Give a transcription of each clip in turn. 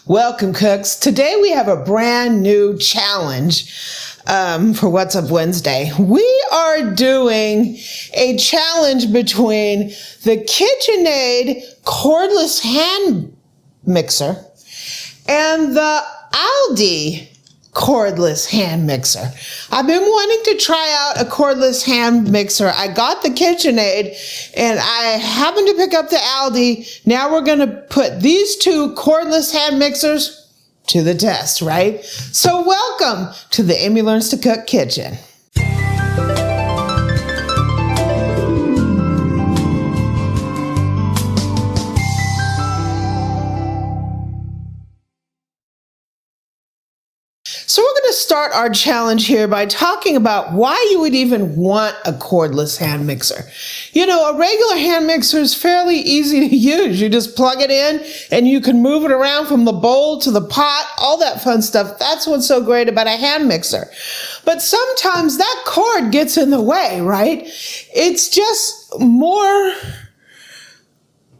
Welcome, cooks. Today we have a brand new challenge for What's Up Wednesday. We are doing a challenge between the KitchenAid Cordless Hand Mixer and the Aldi Cordless Hand Mixer. I've been wanting to try out a cordless hand mixer. I got the KitchenAid and I happened to pick up the Aldi. Now we're going to put these two cordless hand mixers to the test, right? So welcome to the Amy Learns to Cook kitchen. So we're going to start our challenge here by talking about why you would even want a cordless hand mixer. You know, a regular hand mixer is fairly easy to use. You just plug it in and you can move it around from the bowl to the pot, all that fun stuff. That's what's so great about a hand mixer. But sometimes that cord gets in the way, right? It's just more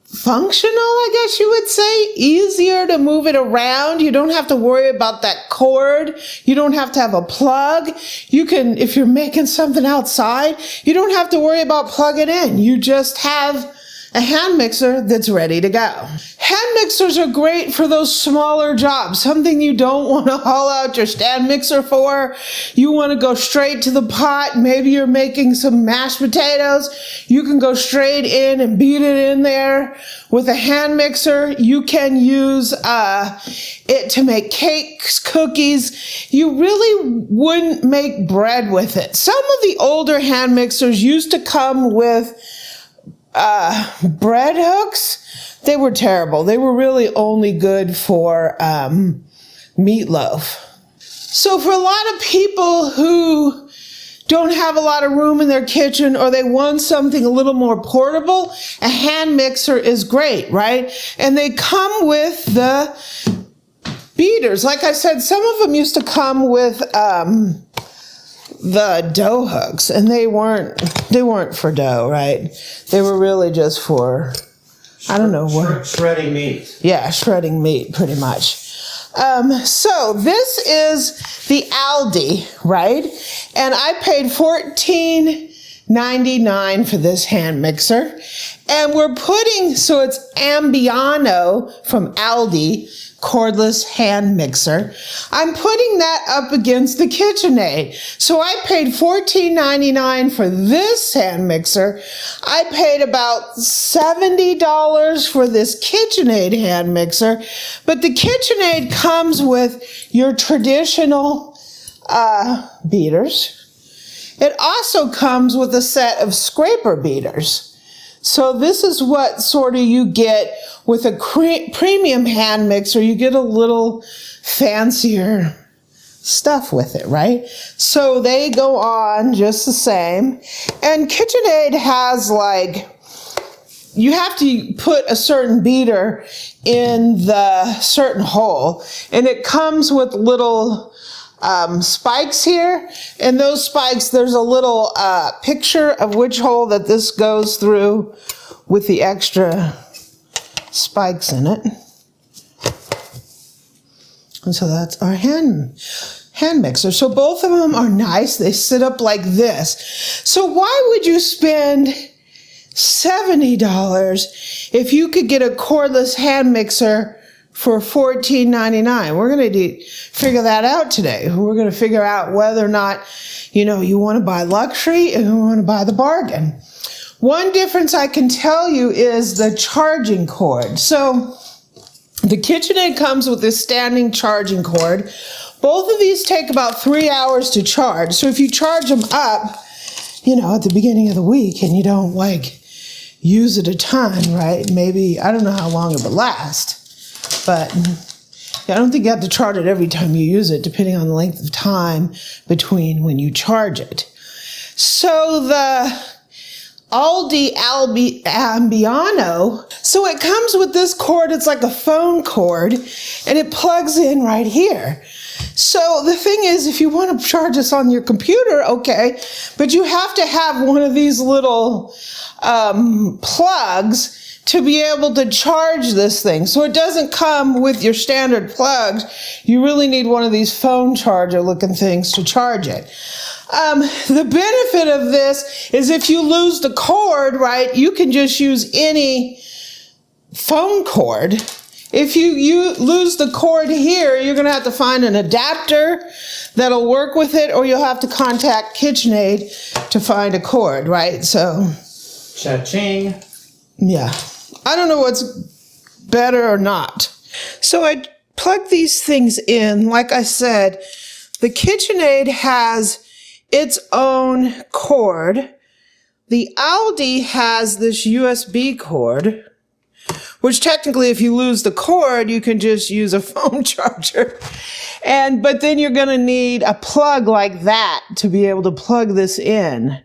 functional, I guess you would say, easier to move it around. You don't have to worry about that cord. You don't have to have a plug. You can, if you're making something outside, you don't have to worry about plugging in. You just have a hand mixer that's ready to go. Hand mixers are great for those smaller jobs, something you don't want to haul out your stand mixer for. You want to go straight to the pot. Maybe you're making some mashed potatoes. You can go straight in and beat it in there. With a hand mixer, you can use it to make cakes, cookies. You really wouldn't make bread with it. Some of the older hand mixers used to come with bread hooks. They were terrible. They were really only good for meatloaf. So for a lot of people who don't have a lot of room in their kitchen or they want something a little more portable, a hand mixer is great, right? And they come with the beaters. Like I said, some of them used to come with the dough hooks, and they weren't for dough, right? They were really just for, I don't know what. Shredding meat. Yeah, shredding meat, pretty much. So this is the Aldi, right? And I paid $14.99 for this hand mixer. And we're putting, so it's Ambiano from Aldi, cordless hand mixer. I'm putting that up against the KitchenAid. So I paid $14.99 for this hand mixer. I paid about $70 for this KitchenAid hand mixer. But the KitchenAid comes with your traditional beaters. It also comes with a set of scraper beaters. So this is what sort of you get with a premium hand mixer. You get a little fancier stuff with it, right? So they go on just the same. And KitchenAid has you have to put a certain beater in the certain hole. And it comes with little spikes here, and those spikes, there's a little picture of which hole that this goes through with the extra spikes in it. And so that's our hand mixer. So both of them are nice. They sit up like this. So why would you spend $70 if you could get a cordless hand mixer for $14.99. We're going to figure that out today. We're going to figure out whether or not, you want to buy luxury and you want to buy the bargain. One difference I can tell you is the charging cord. So the KitchenAid comes with this standing charging cord. Both of these take about 3 hours to charge. So if you charge them up, at the beginning of the week and you don't use it a ton, right? Maybe, I don't know how long it would last. But I don't think you have to charge it every time you use it, depending on the length of time between when you charge it. So the Aldi Ambiano, so it comes with this cord. It's like a phone cord, and it plugs in right here. So the thing is, if you want to charge this on your computer, okay, but you have to have one of these little plugs to be able to charge this thing. So it doesn't come with your standard plugs. You really need one of these phone charger looking things to charge it. The benefit of this is if you lose the cord, right, you can just use any phone cord. If you lose the cord here, you're going to have to find an adapter that'll work with it, or you'll have to contact KitchenAid to find a cord, right? So, cha-ching. Yeah. I don't know what's better or not. So I plug these things in. Like I said, the KitchenAid has its own cord. The Aldi has this USB cord, which technically if you lose the cord, you can just use a phone charger. But then you're going to need a plug like that to be able to plug this in.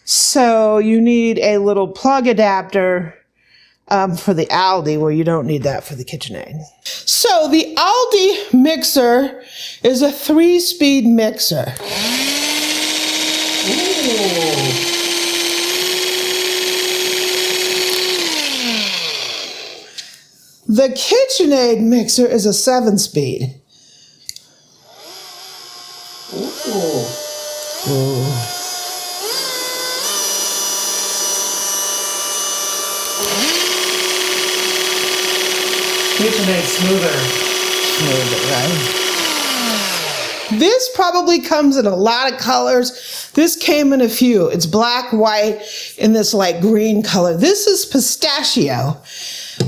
So you need a little plug adapter for the Aldi, where you don't need that for the KitchenAid. So the Aldi mixer is a 3-speed mixer. Ooh. The KitchenAid mixer is a 7-speed. KitchenAid smoother, right? This probably comes in a lot of colors. This came in a few. It's black, white, and this like green color. This is pistachio.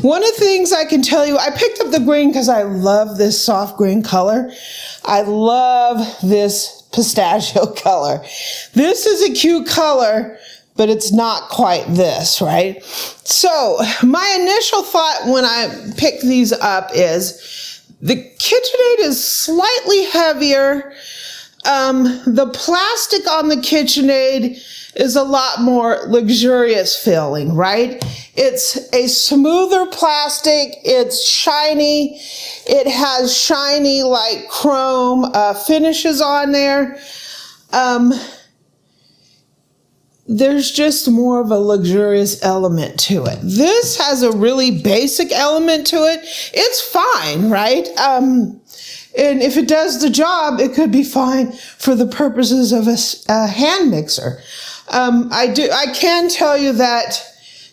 One of the things I can tell you, I picked up the green because I love this soft green color. I love this pistachio color. This is a cute color, but it's not quite this, right? So my initial thought when I picked these up is the KitchenAid is slightly heavier. The plastic on the KitchenAid is a lot more luxurious feeling, right? It's a smoother plastic. It's shiny. It has shiny like chrome finishes on there. There's just more of a luxurious element to it. This has a really basic element to it. It's fine, right? And if it does the job, it could be fine for the purposes of a hand mixer. I can tell you that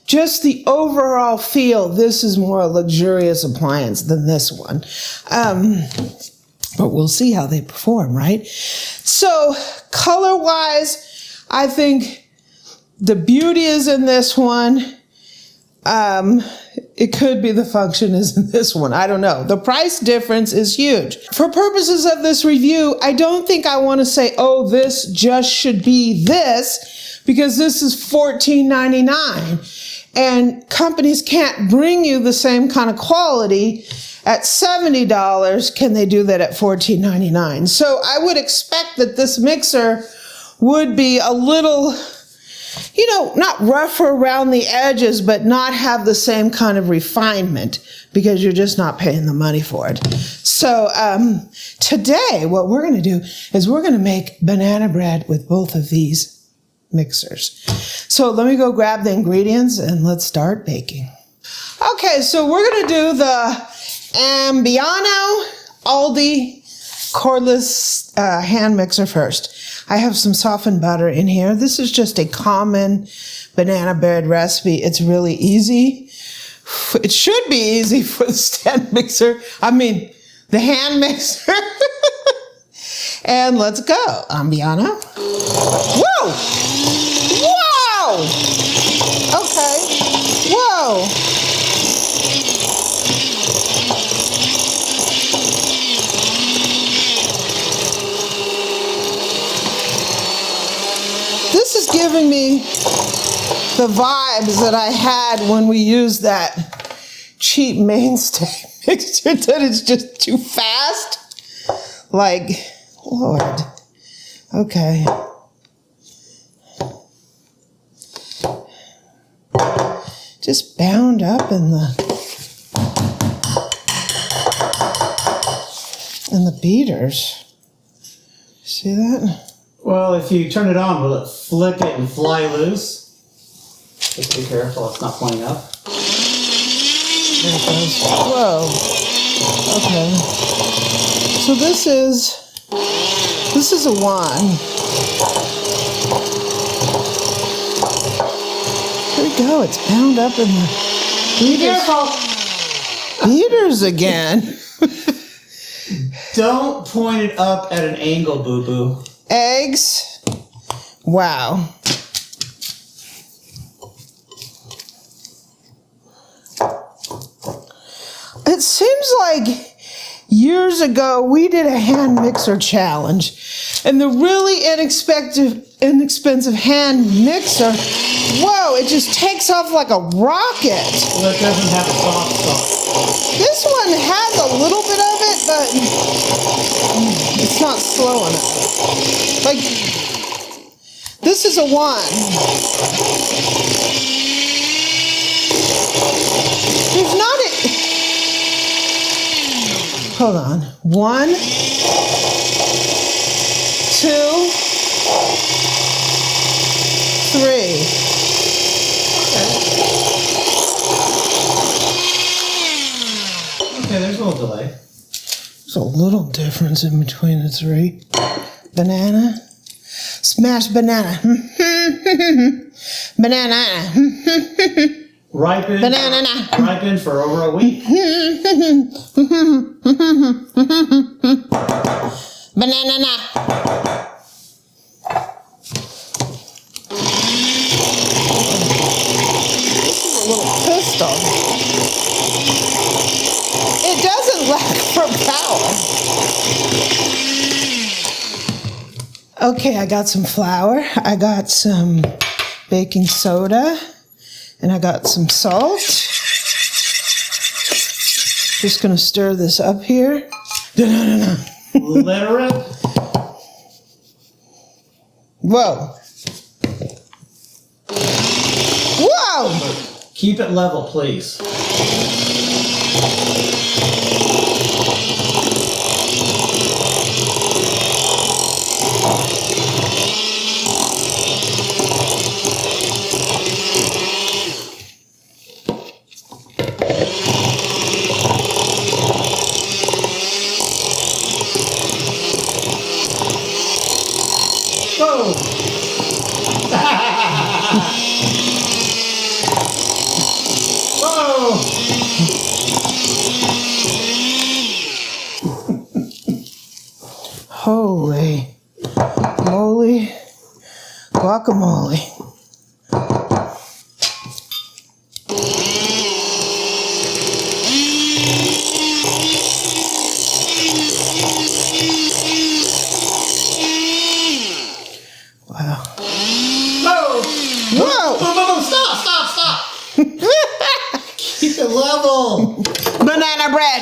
just the overall feel, this is more a luxurious appliance than this one. But we'll see how they perform, right? So color-wise, I think the beauty is in this one. It could be the function is in this one. I don't know. The price difference is huge. For purposes of this review, I don't think I want to say, oh, this just should be this, because this is $14.99. And companies can't bring you the same kind of quality at $70. Can they do that at $14.99? So I would expect that this mixer would be a little, not rougher around the edges, but not have the same kind of refinement, because you're just not paying the money for it. So today, what we're going to do is we're going to make banana bread with both of these mixers. So let me go grab the ingredients and let's start baking. Okay, so we're going to do the Ambiano Aldi cordless hand mixer first. I have some softened butter in here. This is just a common banana bread recipe. It's really easy. It should be easy for the stand mixer. The hand mixer. And let's go. Ambiano. Whoa! Whoa! Okay. Whoa! This is giving me the vibes that I had when we used that cheap mainstay mixer, that it's just too fast. Like, Lord. Okay. Just bound up in the beaters. See that? Well, if you turn it on, will it flick it and fly loose? Just be careful, it's not flying up. There it goes. Whoa. Okay. So this is a 1. There we go. It's bound up in the Be careful. heaters again. Don't point it up at an angle, boo-boo. Eggs. Wow. It seems like years ago we did a hand mixer challenge, and the really inexpensive hand mixer, whoa, it just takes off like a rocket. Well, it doesn't have a soft spot. This one has a little bit of it, but it's not slow enough. Like, this is a 1. There's not a... Hold on. 1, 2, 3. Okay, there's a little delay. There's a little difference in between the 3. Banana. Smash banana. Banana. Ripened. Banana. Ripened for over a week. Banana. This is a little pistol. It doesn't lack for power. Okay, I got some flour. I got some baking soda. And I got some salt. Just gonna stir this up here. Let her rip. Whoa. Whoa! Keep it level, please. Whoa! Whoa! Holy moly, guacamole. Wow. Whoa! Whoa! Whoa! Stop! Keep it level. Banana bread.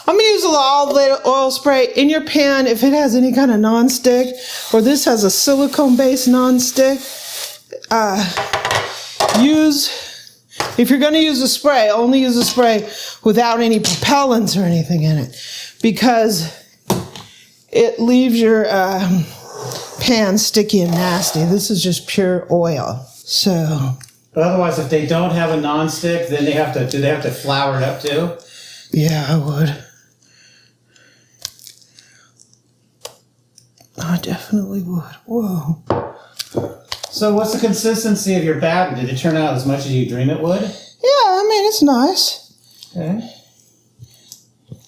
I'm gonna use a little olive oil spray in your pan if it has any kind of non-stick, or this has a silicone-based non-stick. If you're gonna use a spray, only use a spray without any propellants or anything in it, because it leaves your pan sticky and nasty. This is just pure oil. So. But otherwise, if they don't have a non-stick, then do they have to flour it up too? Yeah, I would. I definitely would. Whoa. So what's the consistency of your batter? Did it turn out as much as you dream it would? Yeah, I mean, it's nice. Okay.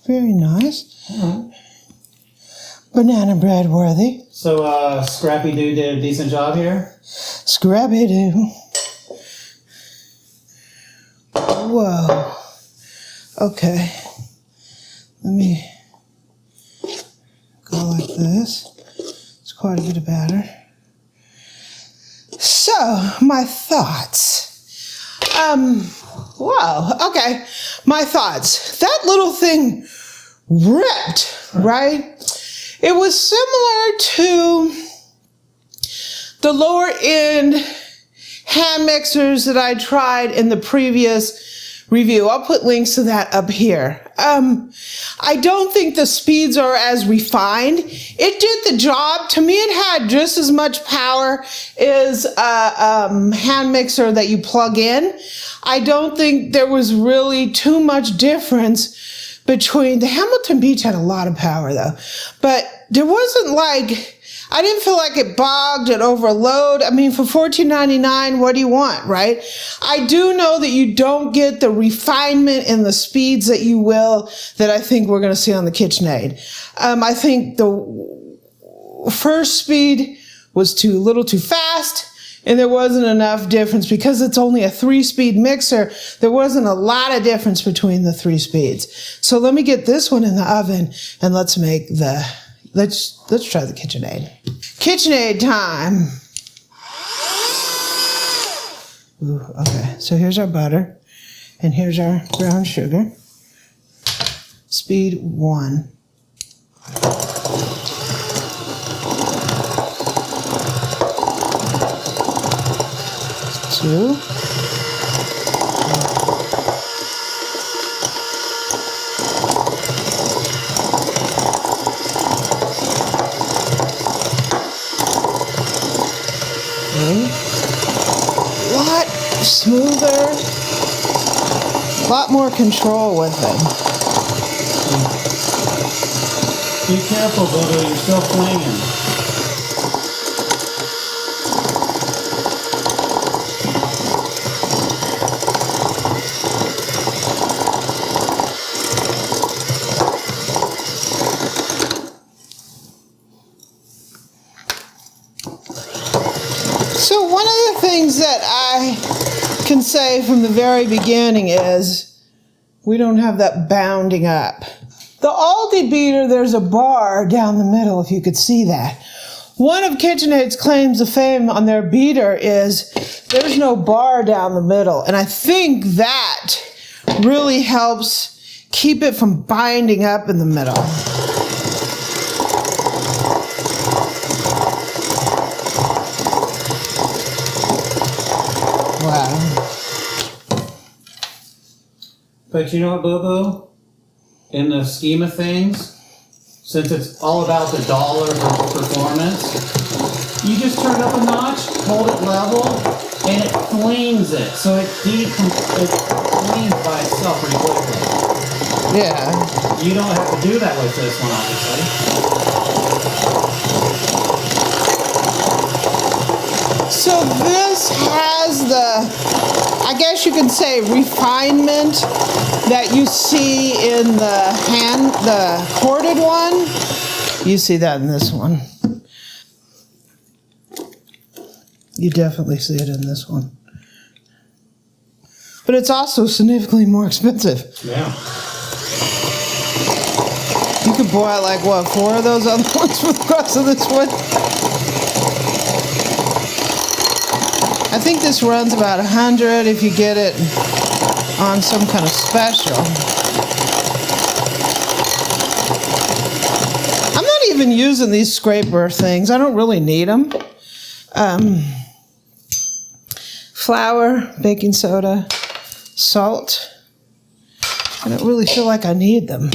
Very nice. All right. Banana bread worthy. So Scrappy Doo did a decent job here? Scrappy Doo. Whoa. Okay. Let me go like this. It's quite a bit of batter. So, my thoughts. Whoa, okay. My thoughts. That little thing ripped, right? It was similar to the lower end hand mixers that I tried in the previous review. I'll put links to that up here. I don't think the speeds are as refined. It did the job. To me, it had just as much power as a hand mixer that you plug in. I don't think there was really too much difference between. The Hamilton Beach had a lot of power though, but there wasn't like, I didn't feel like it bogged and overload. I mean, for $14.99, what do you want, right? I do know that you don't get the refinement and the speeds that you will, that I think we're going to see on the KitchenAid. I think the first speed was a little too fast, and there wasn't enough difference because it's only a 3-speed mixer. There wasn't a lot of difference between the 3 speeds. So let me get this one in the oven and let's make the, let's try the KitchenAid. KitchenAid time. Ooh, okay, so here's our butter and here's our brown sugar. Speed 1. Two. A lot smoother, a lot more control with it. Be careful, Bobo, you're still flinging. So one of the things that I can say from the very beginning is we don't have that bounding up. The Aldi beater, there's a bar down the middle, if you could see that. One of KitchenAid's claims to fame on their beater is there's no bar down the middle. And I think that really helps keep it from binding up in the middle. Wow. But you know what, Boo-Boo? In the scheme of things, since it's all about the dollar for performance, you just turn it up a notch, hold it level, and it flings it. So it flings by itself pretty quickly. Yeah. You don't have to do that with this one, obviously. So this has the, I guess you can say, refinement that you see in the corded one. You see that in this one. You definitely see it in this one. But it's also significantly more expensive. Yeah. You could boil like, what, 4 of those other ones for the cost of this one? I think this runs about 100 if you get it on some kind of special. I'm not even using these scraper things. I don't really need them. Flour, baking soda, salt. I don't really feel like I need them.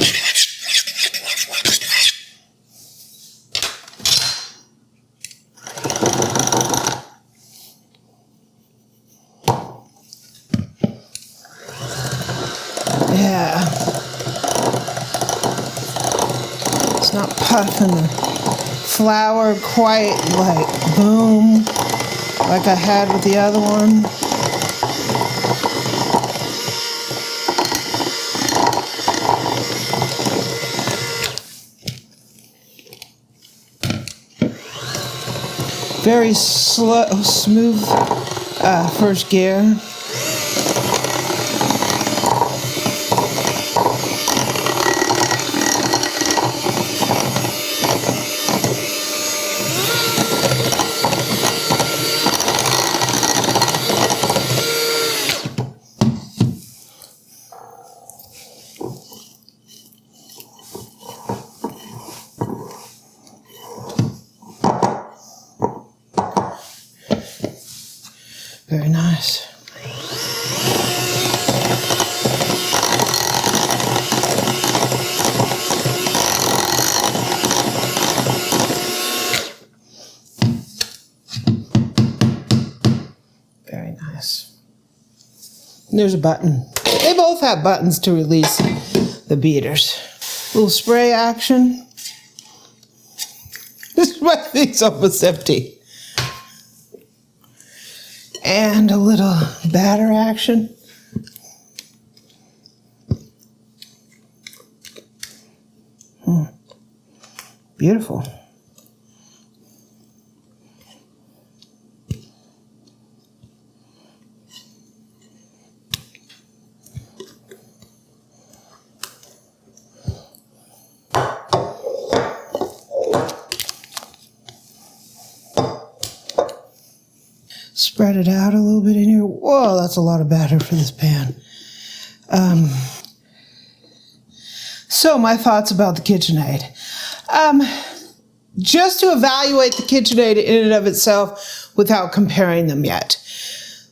Yeah. It's not puffing the flour quite like boom, like I had with the other one. Very slow, smooth first gear. Very nice. There's a button. They both have buttons to release the beaters. Little spray action. This my thing's almost empty. And a little batter action. Beautiful. Spread it out a little bit in here. Whoa, that's a lot of batter for this pan. So my thoughts about the KitchenAid. Just to evaluate the KitchenAid in and of itself without comparing them yet.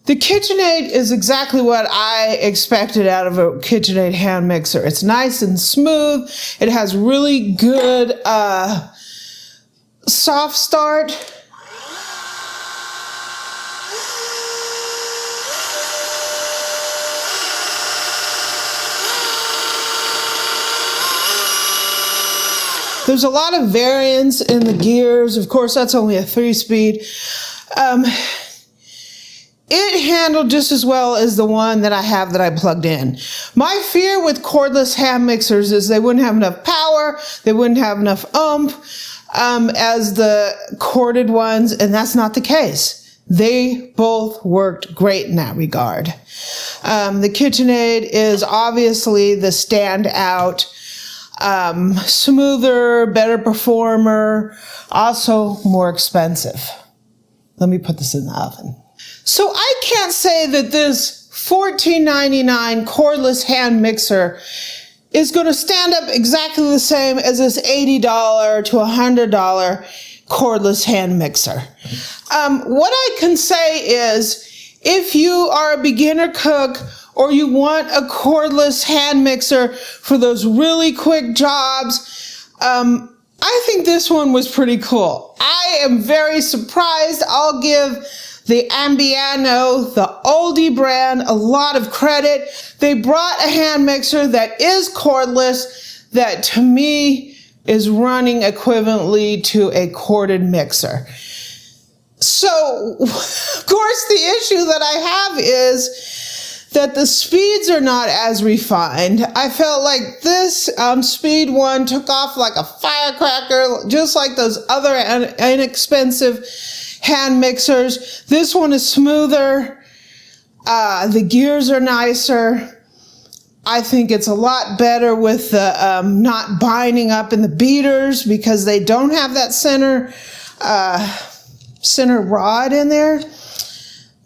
The KitchenAid is exactly what I expected out of a KitchenAid hand mixer. It's nice and smooth. It has really good soft start. There's a lot of variance in the gears. Of course, that's only a 3-speed. It handled just as well as the one that I have that I plugged in. My fear with cordless hand mixers is they wouldn't have enough power, they wouldn't have enough oomph as the corded ones, and that's not the case. They both worked great in that regard. The KitchenAid is obviously the standout. Smoother, better performer, also more expensive. Let me put this in the oven. So I can't say that this $14.99 cordless hand mixer is going to stand up exactly the same as this $80 to $100 cordless hand mixer. What I can say is, if you are a beginner cook or you want a cordless hand mixer for those really quick jobs, I think this one was pretty cool. I am very surprised. I'll give the Ambiano, the Aldi brand, a lot of credit. They brought a hand mixer that is cordless, that to me is running equivalently to a corded mixer. So, of course, the issue that I have is that the speeds are not as refined. I felt like this speed one took off like a firecracker, just like those other inexpensive hand mixers. This one is smoother. The gears are nicer. I think it's a lot better with the not binding up in the beaters because they don't have that center rod in there.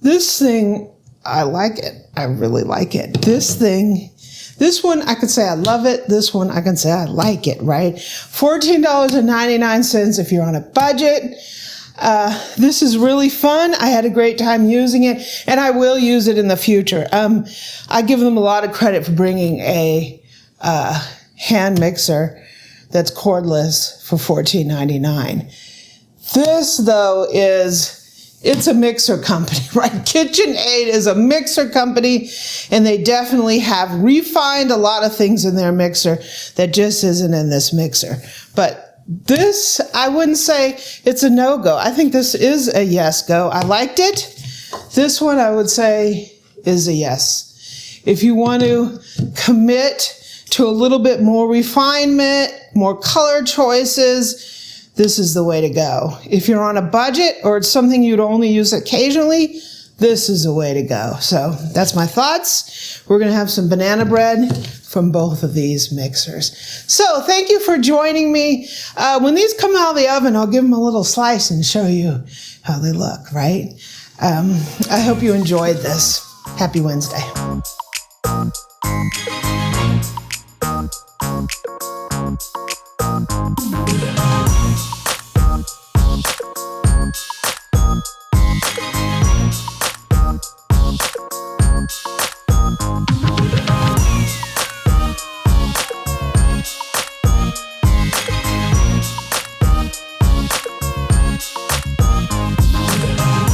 This thing, I like it. I really like it. This one, I could say I love it. This one, I can say I like it, right? $14.99 if you're on a budget. This is really fun. I had a great time using it, and I will use it in the future. I give them a lot of credit for bringing a hand mixer that's cordless for $14.99. This, though, it's a mixer company, right? KitchenAid is a mixer company, and they definitely have refined a lot of things in their mixer that just isn't in this mixer. But this, I wouldn't say it's a no-go. I think this is a yes-go. I liked it. This one, I would say, is a yes. If you want to commit to a little bit more refinement, more color choices, this is the way to go. If you're on a budget or it's something you'd only use occasionally, this is the way to go. So that's my thoughts. We're going to have some banana bread from both of these mixers. So thank you for joining me. When these come out of the oven, I'll give them a little slice and show you how they look, right? I hope you enjoyed this. Happy Wednesday.